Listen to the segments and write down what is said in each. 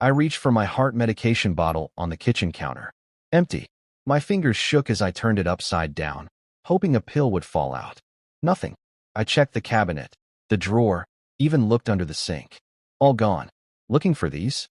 I reached for my heart medication bottle on the kitchen counter. Empty. My fingers shook as I turned it upside down, hoping a pill would fall out. Nothing. I checked the cabinet, the drawer, even looked under the sink. All gone. Looking for these?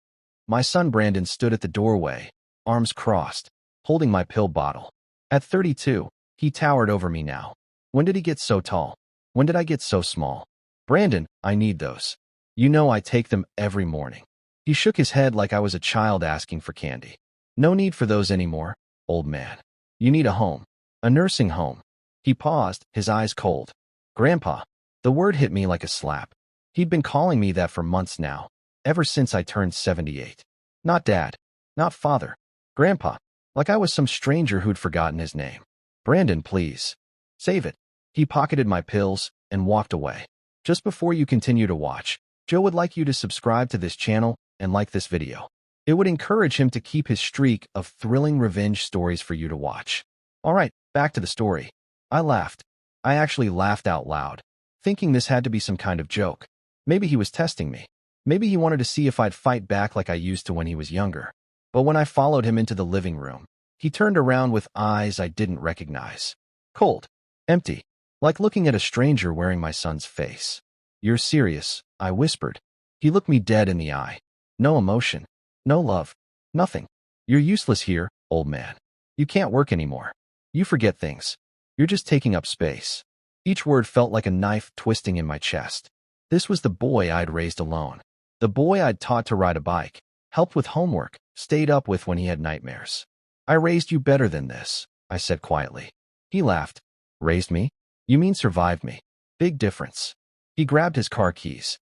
My son Brandon stood at the doorway, arms crossed, holding my pill bottle. At 32, he towered over me now. When did he get so tall? When did I get so small? Brandon, I need those. You know I take them every morning. He shook his head like I was a child asking for candy. No need for those anymore, old man. You need a home. A nursing home. He paused, his eyes cold. Grandpa. The word hit me like a slap. He'd been calling me that for months now, ever since I turned 78. Not Dad. Not Father. Grandpa. Like I was some stranger who'd forgotten his name. Brandon, please. Save it. He pocketed my pills and walked away. Just before you continue to watch, Joe would like you to subscribe to this channel and like this video. It would encourage him to keep his streak of thrilling revenge stories for you to watch. Alright, back to the story. I laughed. I actually laughed out loud, thinking this had to be some kind of joke. Maybe he was testing me. Maybe he wanted to see if I'd fight back like I used to when he was younger. But when I followed him into the living room, he turned around with eyes I didn't recognize. Cold. Empty. Like looking at a stranger wearing my son's face. You're serious, I whispered. He looked me dead in the eye. No emotion. No love. Nothing. You're useless here, old man. You can't work anymore. You forget things. You're just taking up space. Each word felt like a knife twisting in my chest. This was the boy I'd raised alone. The boy I'd taught to ride a bike, helped with homework, stayed up with when he had nightmares. I raised you better than this, I said quietly. He laughed. Raised me? You mean survived me? Big difference. He grabbed his car keys.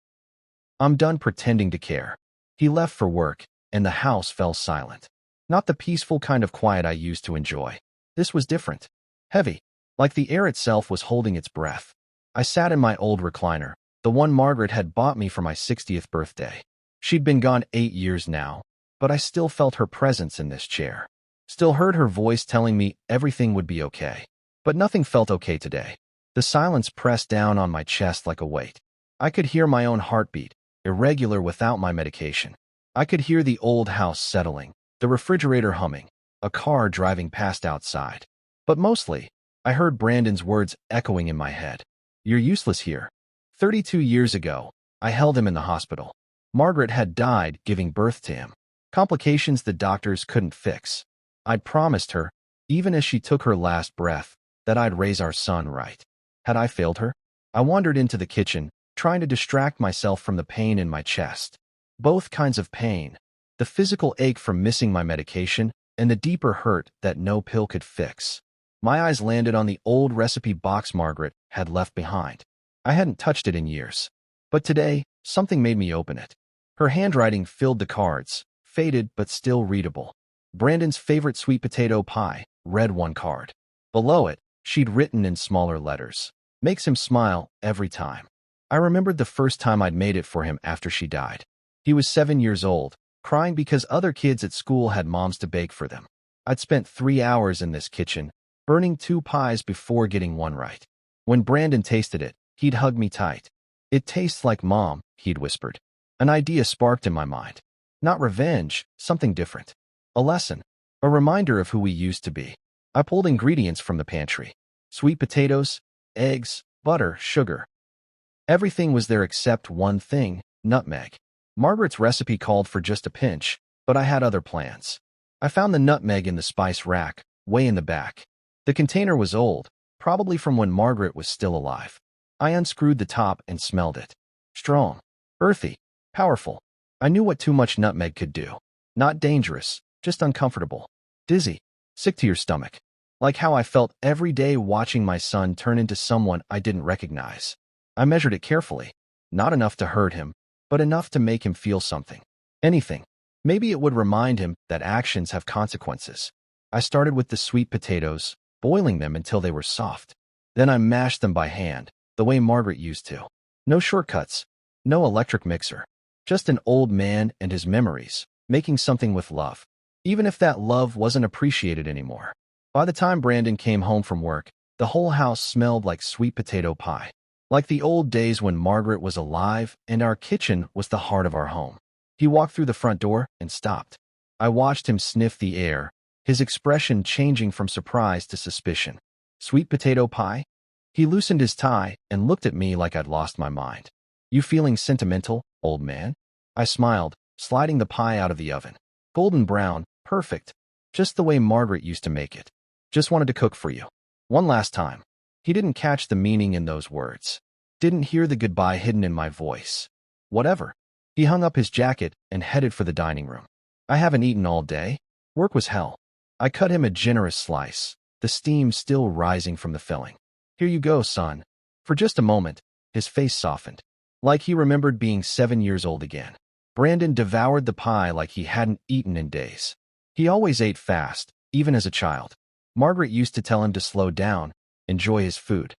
I'm done pretending to care. He left for work, and the house fell silent. Not the peaceful kind of quiet I used to enjoy. This was different. Heavy. Like the air itself was holding its breath. I sat in my old recliner, the one Margaret had bought me for my 60th birthday. She'd been gone 8 years now, but I still felt her presence in this chair. Still heard her voice telling me everything would be okay. But nothing felt okay today. The silence pressed down on my chest like a weight. I could hear my own heartbeat, irregular without my medication. I could hear the old house settling, the refrigerator humming, a car driving past outside. But mostly, I heard Brandon's words echoing in my head. You're useless here. 32 years ago, I held him in the hospital. Margaret had died giving birth to him. Complications the doctors couldn't fix. I'd promised her, even as she took her last breath, that I'd raise our son right. Had I failed her? I wandered into the kitchen, trying to distract myself from the pain in my chest. Both kinds of pain. The physical ache from missing my medication, and the deeper hurt that no pill could fix. My eyes landed on the old recipe box Margaret had left behind. I hadn't touched it in years. But today, something made me open it. Her handwriting filled the cards, faded but still readable. Brandon's favorite sweet potato pie, read one card. Below it, she'd written in smaller letters. Makes him smile every time. I remembered the first time I'd made it for him after she died. He was 7 years old, crying because other kids at school had moms to bake for them. I'd spent 3 hours in this kitchen, burning 2 pies before getting one right. When Brandon tasted it, he'd hug me tight. It tastes like Mom, he'd whispered. An idea sparked in my mind. Not revenge, something different. A lesson. A reminder of who we used to be. I pulled ingredients from the pantry. Sweet potatoes, eggs, butter, sugar. Everything was there except one thing, nutmeg. Margaret's recipe called for just a pinch, but I had other plans. I found the nutmeg in the spice rack, way in the back. The container was old, probably from when Margaret was still alive. I unscrewed the top and smelled it. Strong, earthy, powerful. I knew what too much nutmeg could do. Not dangerous, just uncomfortable. Dizzy, sick to your stomach. Like how I felt every day watching my son turn into someone I didn't recognize. I measured it carefully. Not enough to hurt him, but enough to make him feel something. Anything. Maybe it would remind him that actions have consequences. I started with the sweet potatoes, boiling them until they were soft. Then I mashed them by hand, the way Margaret used to. No shortcuts. No electric mixer. Just an old man and his memories, making something with love. Even if that love wasn't appreciated anymore. By the time Brandon came home from work, the whole house smelled like sweet potato pie. Like the old days when Margaret was alive and our kitchen was the heart of our home. He walked through the front door and stopped. I watched him sniff the air, his expression changing from surprise to suspicion. Sweet potato pie? He loosened his tie and looked at me like I'd lost my mind. You feeling sentimental, old man? I smiled, sliding the pie out of the oven. Golden brown, perfect. Just the way Margaret used to make it. Just wanted to cook for you. One last time. He didn't catch the meaning in those words. Didn't hear the goodbye hidden in my voice. Whatever. He hung up his jacket and headed for the dining room. I haven't eaten all day. Work was hell. I cut him a generous slice, the steam still rising from the filling. Here you go, son. For just a moment, his face softened, like he remembered being 7 years old again. Brandon devoured the pie like he hadn't eaten in days. He always ate fast, even as a child. Margaret used to tell him to slow down, enjoy his food.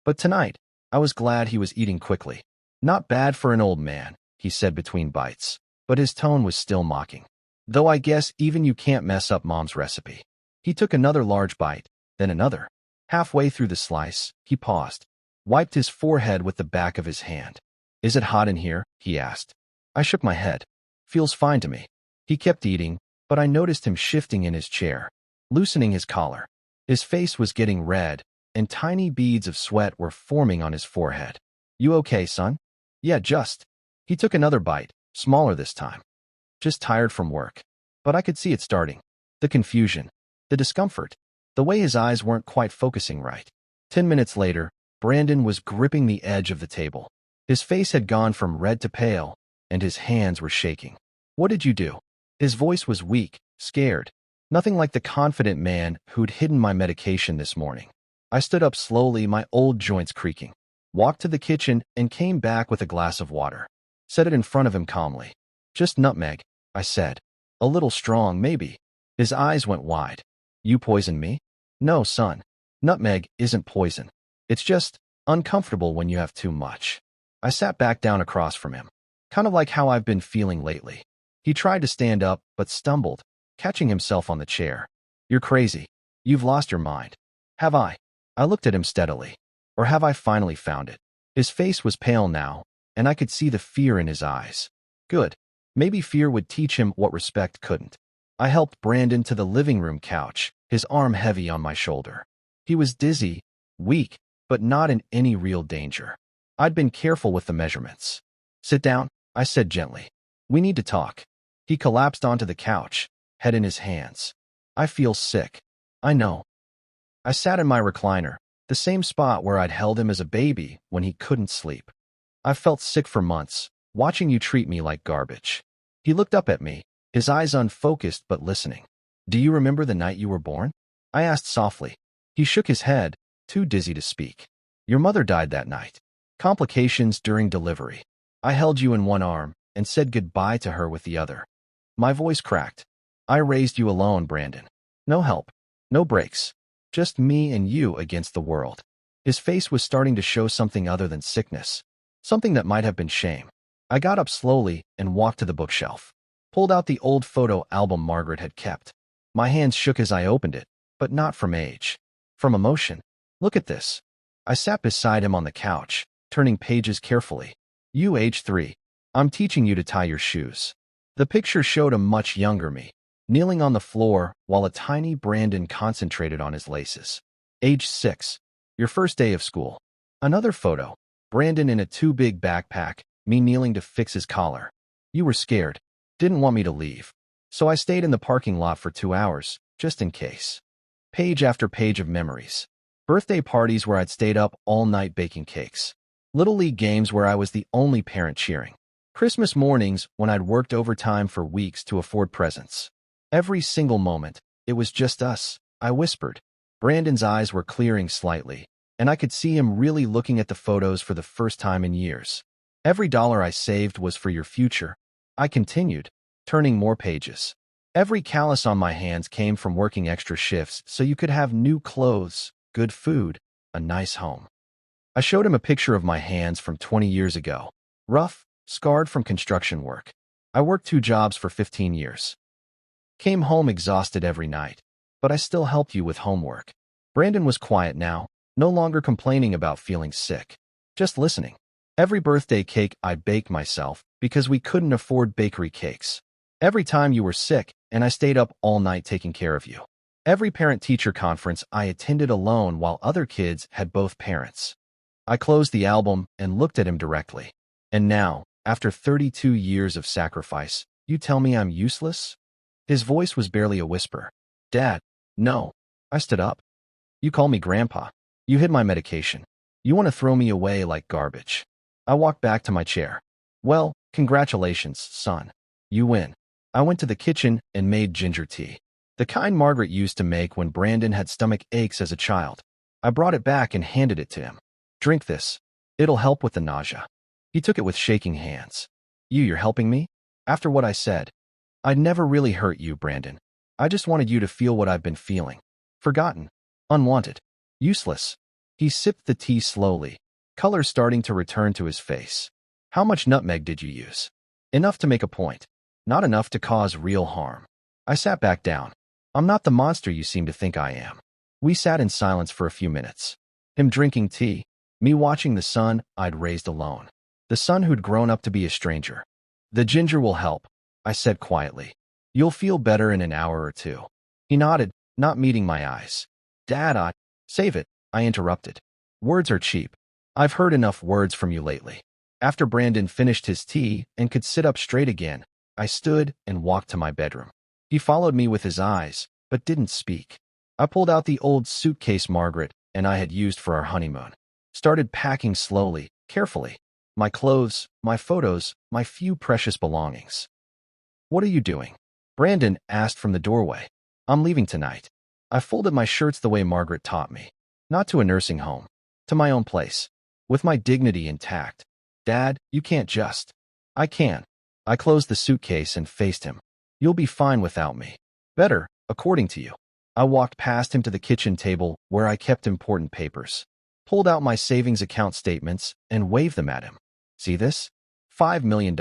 But tonight, I was glad he was eating quickly. Not bad for an old man, he said between bites, but his tone was still mocking. Though I guess even you can't mess up Mom's recipe. He took another large bite, then another. Halfway through the slice, he paused, wiped his forehead with the back of his hand. Is it hot in here? He asked. I shook my head. Feels fine to me. He kept eating, but I noticed him shifting in his chair, loosening his collar. His face was getting red, and tiny beads of sweat were forming on his forehead. You okay, son? Yeah, just. He took another bite, smaller this time. Just tired from work. But I could see it starting. The confusion. The discomfort. The way his eyes weren't quite focusing right. 10 minutes later, Brandon was gripping the edge of the table. His face had gone from red to pale, and his hands were shaking. What did you do? His voice was weak, scared. Nothing like the confident man who'd hidden my medication this morning. I stood up slowly, my old joints creaking. Walked to the kitchen and came back with a glass of water. Set it in front of him calmly. Just nutmeg, I said. A little strong, maybe. His eyes went wide. You poisoned me? No, son. Nutmeg isn't poison. It's just uncomfortable when you have too much. I sat back down across from him. Kind of like how I've been feeling lately. He tried to stand up, but stumbled, catching himself on the chair. You're crazy. You've lost your mind. Have I? I looked at him steadily. Or have I finally found it? His face was pale now, and I could see the fear in his eyes. Good. Maybe fear would teach him what respect couldn't. I helped Brandon to the living room couch, his arm heavy on my shoulder. He was dizzy, weak, but not in any real danger. I'd been careful with the measurements. Sit down, I said gently. We need to talk. He collapsed onto the couch, head in his hands. I feel sick. I know. I sat in my recliner, the same spot where I'd held him as a baby when he couldn't sleep. I've felt sick for months, watching you treat me like garbage. He looked up at me, his eyes unfocused but listening. Do you remember the night you were born? I asked softly. He shook his head, too dizzy to speak. Your mother died that night. Complications during delivery. I held you in one arm and said goodbye to her with the other. My voice cracked. I raised you alone, Brandon. No help. No breaks. Just me and you against the world. His face was starting to show something other than sickness. Something that might have been shame. I got up slowly and walked to the bookshelf. Pulled out the old photo album Margaret had kept. My hands shook as I opened it, but not from age. From emotion. Look at this. I sat beside him on the couch, turning pages carefully. You age 3. I'm teaching you to tie your shoes. The picture showed a much younger me, kneeling on the floor while a tiny Brandon concentrated on his laces. Age 6. Your first day of school. Another photo. Brandon in a too big backpack, me kneeling to fix his collar. You were scared. Didn't want me to leave. So I stayed in the parking lot for 2 hours, just in case. Page after page of memories. Birthday parties where I'd stayed up all night baking cakes. Little league games where I was the only parent cheering. Christmas mornings when I'd worked overtime for weeks to afford presents. Every single moment, it was just us, I whispered. Brandon's eyes were clearing slightly, and I could see him really looking at the photos for the first time in years. Every dollar I saved was for your future. I continued, turning more pages. Every callus on my hands came from working extra shifts so you could have new clothes, good food, a nice home. I showed him a picture of my hands from 20 years ago. Rough, scarred from construction work. I worked 2 jobs for 15 years. Came home exhausted every night, but I still helped you with homework. Brandon was quiet now, no longer complaining about feeling sick. Just listening. Every birthday cake I baked myself because we couldn't afford bakery cakes. Every time you were sick and I stayed up all night taking care of you. Every parent-teacher conference I attended alone while other kids had both parents. I closed the album and looked at him directly. And now, after 32 years of sacrifice, you tell me I'm useless? His voice was barely a whisper. Dad, no. I stood up. You call me Grandpa. You hid my medication. You want to throw me away like garbage. I walked back to my chair. Well, congratulations, son. You win. I went to the kitchen and made ginger tea. The kind Margaret used to make when Brandon had stomach aches as a child. I brought it back and handed it to him. Drink this. It'll help with the nausea. He took it with shaking hands. You're helping me? After what I said. I'd never really hurt you, Brandon. I just wanted you to feel what I've been feeling. Forgotten. Unwanted. Useless. He sipped the tea slowly, color starting to return to his face. How much nutmeg did you use? Enough to make a point. Not enough to cause real harm. I sat back down. I'm not the monster you seem to think I am. We sat in silence for a few minutes. Him drinking tea, me watching the son I'd raised alone. The son who'd grown up to be a stranger. The ginger will help, I said quietly. You'll feel better in an hour or two. He nodded, not meeting my eyes. Dad, save it, I interrupted. Words are cheap. I've heard enough words from you lately. After Brandon finished his tea and could sit up straight again, I stood and walked to my bedroom. He followed me with his eyes, but didn't speak. I pulled out the old suitcase Margaret and I had used for our honeymoon. Started packing slowly, carefully. My clothes, my photos, my few precious belongings. What are you doing? Brandon asked from the doorway. I'm leaving tonight. I folded my shirts the way Margaret taught me. Not to a nursing home. To my own place. With my dignity intact. Dad, you can't just. I can. I closed the suitcase and faced him. You'll be fine without me. Better, according to you. I walked past him to the kitchen table where I kept important papers. Pulled out my savings account statements and waved them at him. See this? $5 million.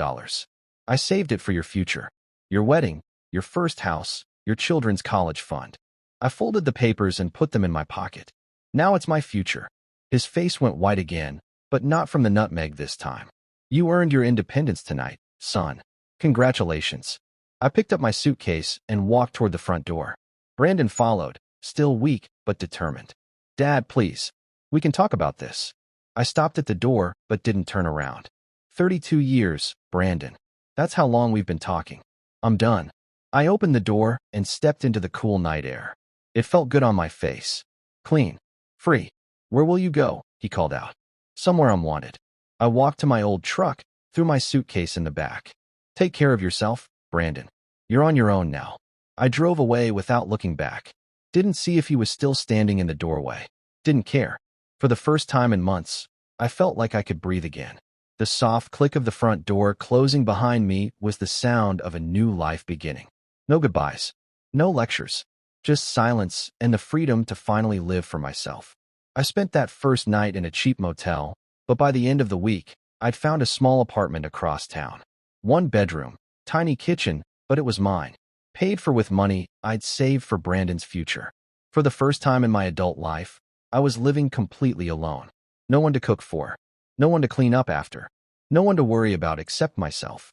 I saved it for your future. Your wedding, your first house, your children's college fund. I folded the papers and put them in my pocket. Now it's my future. His face went white again, but not from the nutmeg this time. You earned your independence tonight, son. Congratulations. I picked up my suitcase and walked toward the front door. Brandon followed, still weak but determined. Dad, please. We can talk about this. I stopped at the door but didn't turn around. 32 years, Brandon. That's how long we've been talking. I'm done. I opened the door and stepped into the cool night air. It felt good on my face. Clean. Free. Where will you go? He called out. Somewhere unwanted. I walked to my old truck, threw my suitcase in the back. Take care of yourself, Brandon. You're on your own now. I drove away without looking back. Didn't see if he was still standing in the doorway. Didn't care. For the first time in months, I felt like I could breathe again. The soft click of the front door closing behind me was the sound of a new life beginning. No goodbyes. No lectures. Just silence and the freedom to finally live for myself. I spent that first night in a cheap motel, but by the end of the week, I'd found a small apartment across town. 1 bedroom, tiny kitchen, but it was mine. Paid for with money I'd saved for Brandon's future. For the first time in my adult life, I was living completely alone. No one to cook for. No one to clean up after. No one to worry about except myself.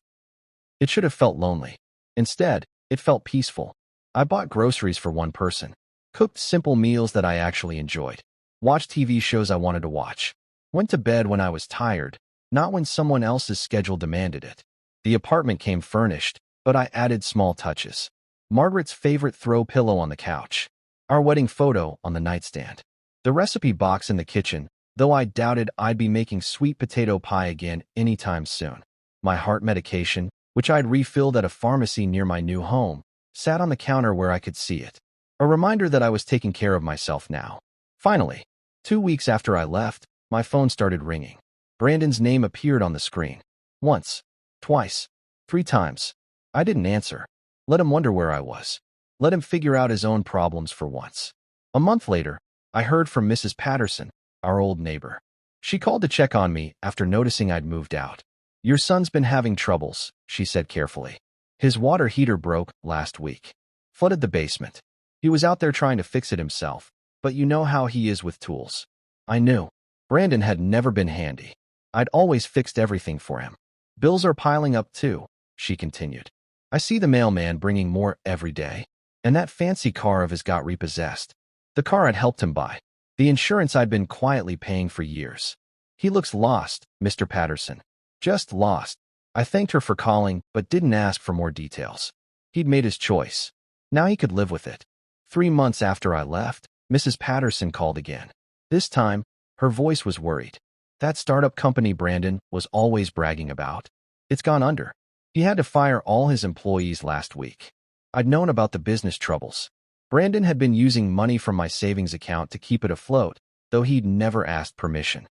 It should have felt lonely. Instead, it felt peaceful. I bought groceries for one person. Cooked simple meals that I actually enjoyed. Watched TV shows I wanted to watch. Went to bed when I was tired, not when someone else's schedule demanded it. The apartment came furnished, but I added small touches. Margaret's favorite throw pillow on the couch. Our wedding photo on the nightstand. The recipe box in the kitchen, though I doubted I'd be making sweet potato pie again anytime soon. My heart medication, which I'd refilled at a pharmacy near my new home, sat on the counter where I could see it. A reminder that I was taking care of myself now. Finally, 2 weeks after I left, my phone started ringing. Brandon's name appeared on the screen. Once, twice, 3 times. I didn't answer. Let him wonder where I was. Let him figure out his own problems for once. A month later, I heard from Mrs. Patterson, our old neighbor. She called to check on me after noticing I'd moved out. Your son's been having troubles, she said carefully. His water heater broke last week. Flooded the basement. He was out there trying to fix it himself, but you know how he is with tools. I knew. Brandon had never been handy. I'd always fixed everything for him. Bills are piling up too, she continued. I see the mailman bringing more every day. And that fancy car of his got repossessed. The car I'd helped him buy. The insurance I'd been quietly paying for years. He looks lost, Mr. Patterson. Just lost. I thanked her for calling, but didn't ask for more details. He'd made his choice. Now he could live with it. 3 months after I left, Mrs. Patterson called again. This time, her voice was worried. That startup company Brandon was always bragging about. It's gone under. He had to fire all his employees last week. I'd known about the business troubles. Brandon had been using money from my savings account to keep it afloat, though he'd never asked permission.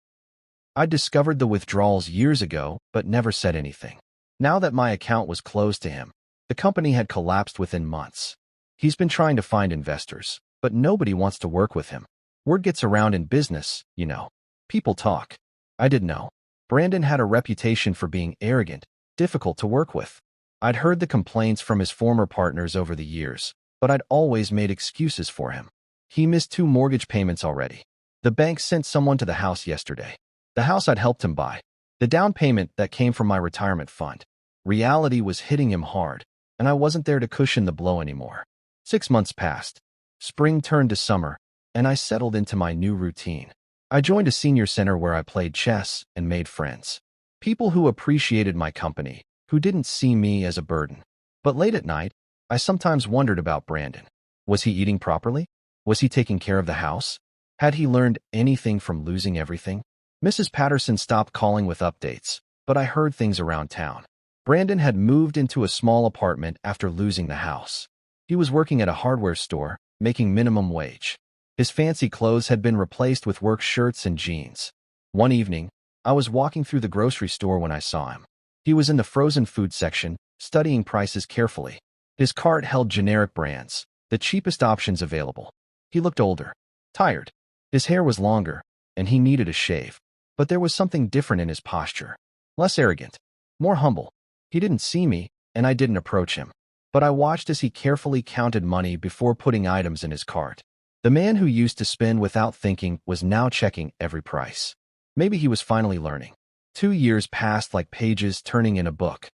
I'd discovered the withdrawals years ago, but never said anything. Now that my account was closed to him, the company had collapsed within months. He's been trying to find investors, but nobody wants to work with him. Word gets around in business, you know. People talk. I didn't know. Brandon had a reputation for being arrogant, difficult to work with. I'd heard the complaints from his former partners over the years, but I'd always made excuses for him. He missed 2 mortgage payments already. The bank sent someone to the house yesterday. The house I'd helped him buy. The down payment that came from my retirement fund. Reality was hitting him hard, and I wasn't there to cushion the blow anymore. 6 months passed. Spring turned to summer, and I settled into my new routine. I joined a senior center where I played chess and made friends. People who appreciated my company, who didn't see me as a burden. But late at night, I sometimes wondered about Brandon. Was he eating properly? Was he taking care of the house? Had he learned anything from losing everything? Mrs. Patterson stopped calling with updates, but I heard things around town. Brandon had moved into a small apartment after losing the house. He was working at a hardware store, making minimum wage. His fancy clothes had been replaced with work shirts and jeans. One evening, I was walking through the grocery store when I saw him. He was in the frozen food section, studying prices carefully. His cart held generic brands, the cheapest options available. He looked older, tired. His hair was longer, and he needed a shave. But there was something different in his posture. Less arrogant, more humble. He didn't see me, and I didn't approach him. But I watched as he carefully counted money before putting items in his cart. The man who used to spend without thinking was now checking every price. Maybe he was finally learning. 2 years passed like pages turning in a book.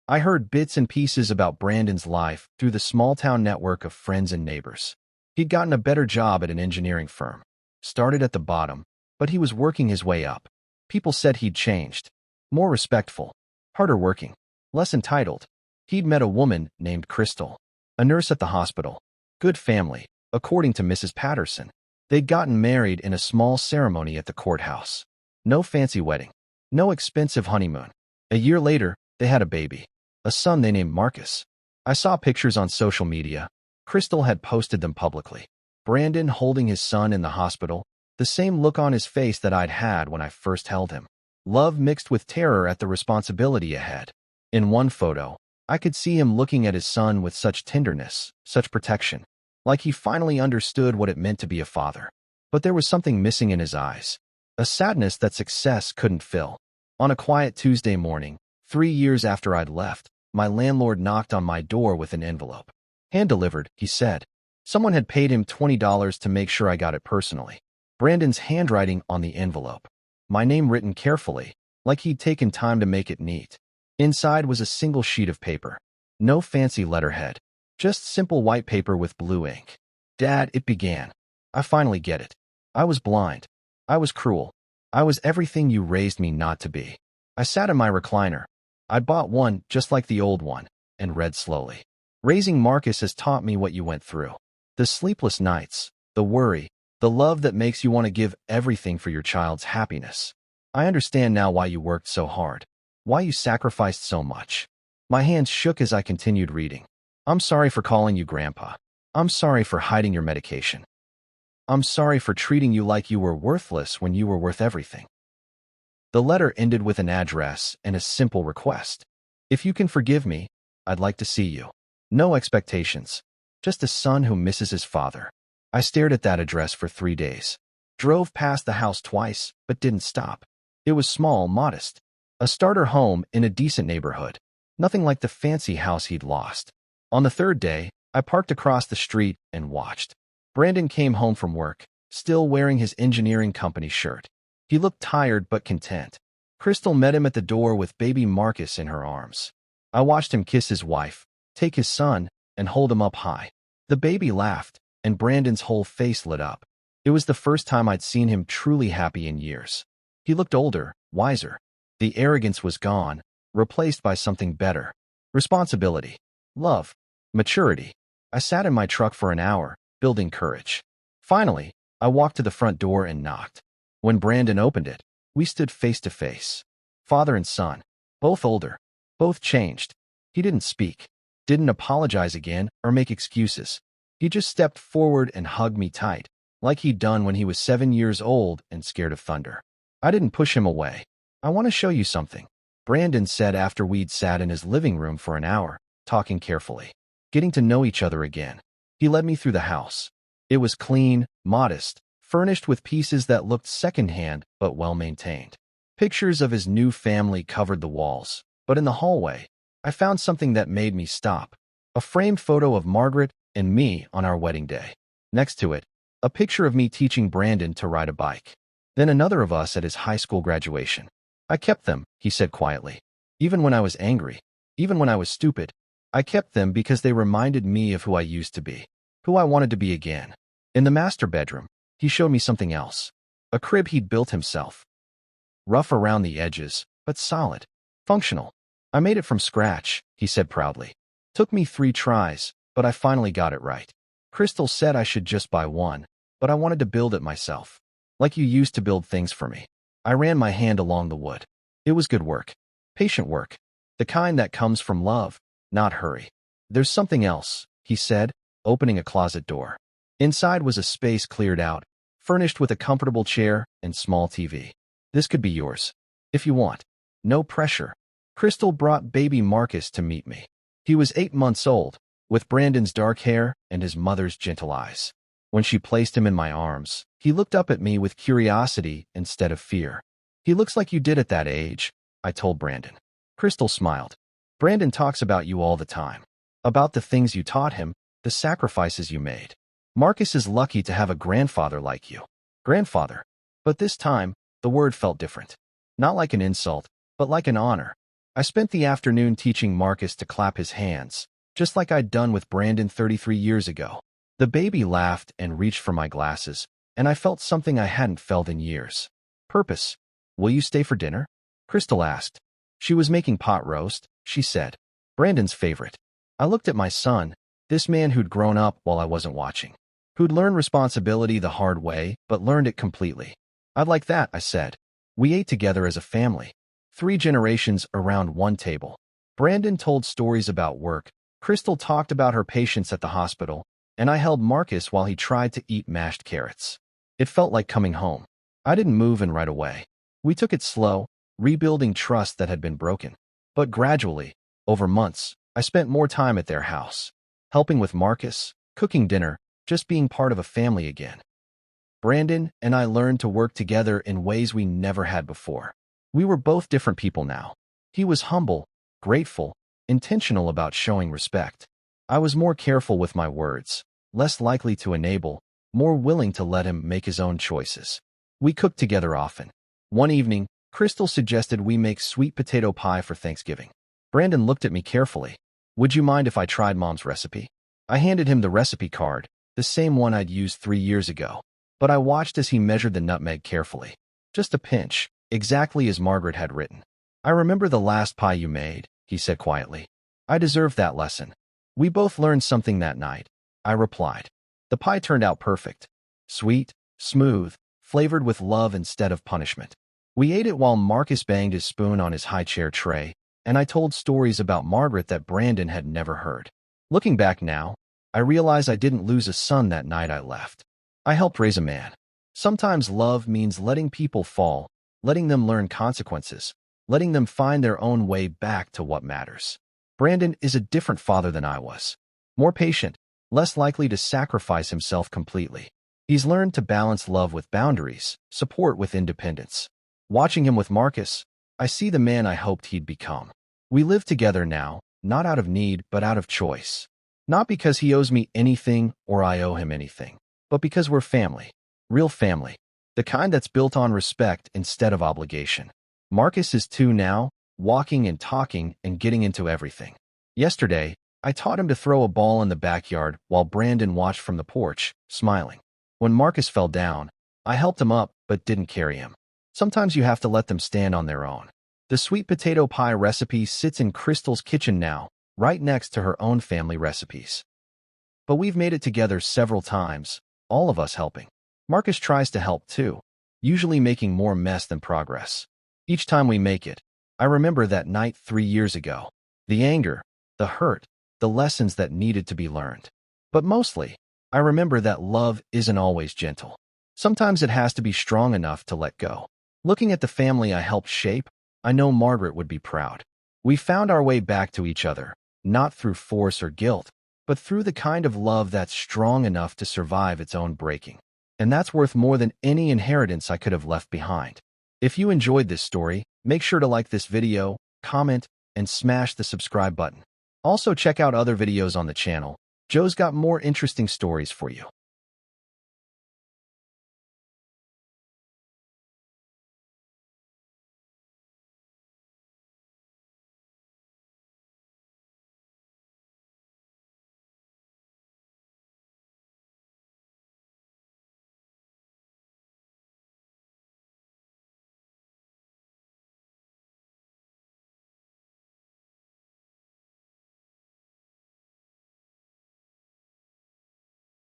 I heard bits and pieces about Brandon's life through the small-town network of friends and neighbors. He'd gotten a better job at an engineering firm. Started at the bottom, but he was working his way up. People said he'd changed. More respectful, harder working, less entitled. He'd met a woman named Crystal, a nurse at the hospital. Good family, according to Mrs. Patterson. They'd gotten married in a small ceremony at the courthouse. No fancy wedding. No expensive honeymoon. A year later, they had a baby. A son they named Marcus. I saw pictures on social media. Crystal had posted them publicly. Brandon holding his son in the hospital. The same look on his face that I'd had when I first held him. Love mixed with terror at the responsibility ahead. In one photo, I could see him looking at his son with such tenderness, such protection. Like he finally understood what it meant to be a father. But there was something missing in his eyes. A sadness that success couldn't fill. On a quiet Tuesday morning, 3 years after I'd left, my landlord knocked on my door with an envelope. Hand-delivered, he said. Someone had paid him $20 to make sure I got it personally. Brandon's handwriting on the envelope. My name written carefully, like he'd taken time to make it neat. Inside was a single sheet of paper. No fancy letterhead. Just simple white paper with blue ink. Dad, it began. I finally get it. I was blind. I was cruel. I was everything you raised me not to be. I sat in my recliner. I'd bought one just like the old one, and read slowly. Raising Marcus has taught me what you went through. The sleepless nights, the worry, the love that makes you want to give everything for your child's happiness. I understand now why you worked so hard. Why you sacrificed so much. My hands shook as I continued reading. I'm sorry for calling you Grandpa. I'm sorry for hiding your medication. I'm sorry for treating you like you were worthless when you were worth everything. The letter ended with an address and a simple request. If you can forgive me, I'd like to see you. No expectations. Just a son who misses his father. I stared at that address for 3 days. Drove past the house twice, but didn't stop. It was small, modest. A starter home in a decent neighborhood. Nothing like the fancy house he'd lost. On the 3rd day, I parked across the street and watched. Brandon came home from work, still wearing his engineering company shirt. He looked tired but content. Crystal met him at the door with baby Marcus in her arms. I watched him kiss his wife, take his son, and hold him up high. The baby laughed, and Brandon's whole face lit up. It was the first time I'd seen him truly happy in years. He looked older, wiser. The arrogance was gone, replaced by something better. Responsibility, love, maturity. I sat in my truck for an hour, building courage. Finally, I walked to the front door and knocked. When Brandon opened it, we stood face to face. Father and son, both older, both changed. He didn't speak, didn't apologize again or make excuses. He just stepped forward and hugged me tight, like he'd done when he was 7 years old and scared of thunder. I didn't push him away. I want to show you something, Brandon said after we'd sat in his living room for an hour, talking carefully, getting to know each other again. He led me through the house. It was clean, modest, furnished with pieces that looked secondhand but well-maintained. Pictures of his new family covered the walls, but in the hallway, I found something that made me stop. A framed photo of Margaret and me on our wedding day. Next to it, a picture of me teaching Brandon to ride a bike. Then another of us at his high school graduation. I kept them, he said quietly. Even when I was angry, even when I was stupid, I kept them because they reminded me of who I used to be, who I wanted to be again. In the master bedroom, he showed me something else. A crib he'd built himself. Rough around the edges, but solid. Functional. I made it from scratch, he said proudly. Took me 3 tries, but I finally got it right. Crystal said I should just buy one, but I wanted to build it myself. Like you used to build things for me. I ran my hand along the wood. It was good work. Patient work. The kind that comes from love, not hurry. There's something else, he said, opening a closet door. Inside was a space cleared out, furnished with a comfortable chair and small TV. This could be yours, if you want. No pressure. Crystal brought baby Marcus to meet me. He was 8 months old, with Brandon's dark hair and his mother's gentle eyes. When she placed him in my arms, he looked up at me with curiosity instead of fear. He looks like you did at that age, I told Brandon. Crystal smiled. Brandon talks about you all the time. About the things you taught him, the sacrifices you made. Marcus is lucky to have a grandfather like you. Grandfather. But this time, the word felt different. Not like an insult, but like an honor. I spent the afternoon teaching Marcus to clap his hands, just like I'd done with Brandon 33 years ago. The baby laughed and reached for my glasses, and I felt something I hadn't felt in years. Purpose. Will you stay for dinner? Crystal asked. She was making pot roast, she said. Brandon's favorite. I looked at my son, this man who'd grown up while I wasn't watching. Who'd learned responsibility the hard way, but learned it completely. I'd like that, I said. We ate together as a family. 3 generations around one table. Brandon told stories about work. Crystal talked about her patients at the hospital, and I held Marcus while he tried to eat mashed carrots. It felt like coming home. I didn't move in right away. We took it slow, rebuilding trust that had been broken. But gradually, over months, I spent more time at their house, helping with Marcus, cooking dinner, just being part of a family again. Brandon and I learned to work together in ways we never had before. We were both different people now. He was humble, grateful, intentional about showing respect. I was more careful with my words, less likely to enable, more willing to let him make his own choices. We cooked together often. One evening, Crystal suggested we make sweet potato pie for Thanksgiving. Brandon looked at me carefully. Would you mind if I tried Mom's recipe? I handed him the recipe card, the same one I'd used 3 years ago. But I watched as he measured the nutmeg carefully. Just a pinch, exactly as Margaret had written. I remember the last pie you made, he said quietly. I deserved that lesson. We both learned something that night, I replied. The pie turned out perfect. Sweet, smooth, flavored with love instead of punishment. We ate it while Marcus banged his spoon on his high chair tray, and I told stories about Margaret that Brandon had never heard. Looking back now, I realize I didn't lose a son that night I left. I helped raise a man. Sometimes love means letting people fall, letting them learn consequences, letting them find their own way back to what matters. Brandon is a different father than I was. More patient, less likely to sacrifice himself completely. He's learned to balance love with boundaries, support with independence. Watching him with Marcus, I see the man I hoped he'd become. We live together now, not out of need, but out of choice. Not because he owes me anything or I owe him anything, but because we're family. Real family. The kind that's built on respect instead of obligation. Marcus is 2 now, walking and talking and getting into everything. Yesterday, I taught him to throw a ball in the backyard while Brandon watched from the porch, smiling. When Marcus fell down, I helped him up but didn't carry him. Sometimes you have to let them stand on their own. The sweet potato pie recipe sits in Crystal's kitchen now, right next to her own family recipes. But we've made it together several times, all of us helping. Marcus tries to help too, usually making more mess than progress. Each time we make it, I remember that night 3 years ago. The anger, the hurt, the lessons that needed to be learned. But mostly, I remember that love isn't always gentle. Sometimes it has to be strong enough to let go. Looking at the family I helped shape, I know Margaret would be proud. We found our way back to each other, not through force or guilt, but through the kind of love that's strong enough to survive its own breaking. And that's worth more than any inheritance I could have left behind. If you enjoyed this story, make sure to like this video, comment, and smash the subscribe button. Also check out other videos on the channel. Joe's got more interesting stories for you.